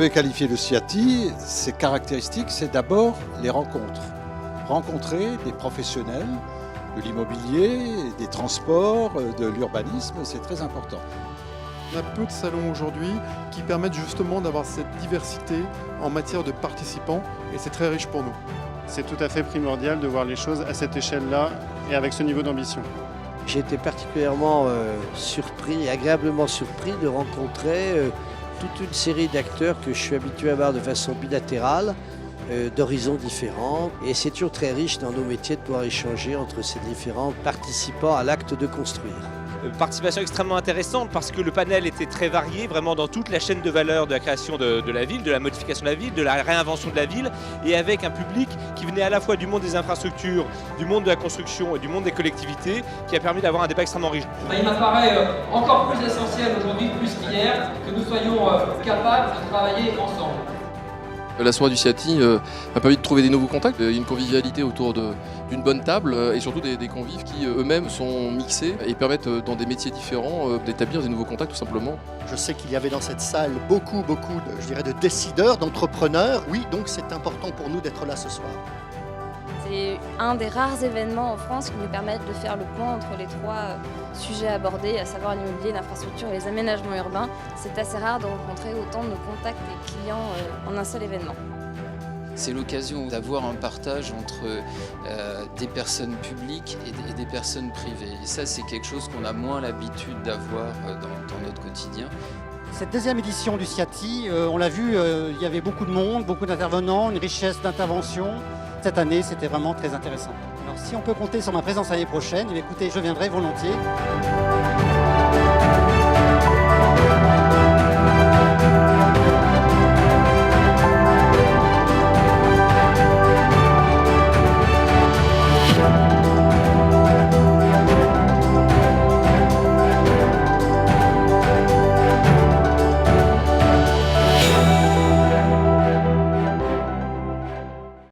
devais qualifier le CIATI, ses caractéristiques, c'est d'abord les rencontres. Rencontrer des professionnels de l'immobilier, des transports, de l'urbanisme, c'est très important. On a peu de salons aujourd'hui qui permettent justement d'avoir cette diversité en matière de participants et c'est très riche pour nous. C'est tout à fait primordial de voir les choses à cette échelle-là et avec ce niveau d'ambition. J'ai été particulièrement surpris, agréablement surpris de rencontrer toute une série d'acteurs que je suis habitué à voir de façon bilatérale, d'horizons différents. Et c'est toujours très riche dans nos métiers de pouvoir échanger entre ces différents participants à l'acte de construire. Participation extrêmement intéressante parce que le panel était très varié, vraiment dans toute la chaîne de valeur de la création de la ville, de la modification de la ville, de la réinvention de la ville, et avec un public qui venait à la fois du monde des infrastructures, du monde de la construction et du monde des collectivités, qui a permis d'avoir un débat extrêmement riche. Il m'apparaît encore plus essentiel aujourd'hui, plus qu'hier, que nous soyons capables de travailler ensemble. La soirée du CIATI m'a permis de trouver des nouveaux contacts, une convivialité autour d'une bonne table et surtout des convives qui eux-mêmes sont mixés et permettent dans des métiers différents d'établir des nouveaux contacts tout simplement. Je sais qu'il y avait dans cette salle beaucoup de décideurs, d'entrepreneurs. Oui, donc c'est important pour nous d'être là ce soir. C'est un des rares événements en France qui nous permettent de faire le point entre les trois sujets abordés, à savoir l'immobilier, l'infrastructure et les aménagements urbains. C'est assez rare de rencontrer autant de nos contacts et clients en un seul événement. C'est l'occasion d'avoir un partage entre des personnes publiques et des personnes privées. Et ça, c'est quelque chose qu'on a moins l'habitude d'avoir dans notre quotidien. Cette deuxième édition du CIATI, on l'a vu, il y avait beaucoup de monde, beaucoup d'intervenants, une richesse d'interventions. Cette année, c'était vraiment très intéressant. Alors si on peut compter sur ma présence l'année prochaine, écoutez, je viendrai volontiers.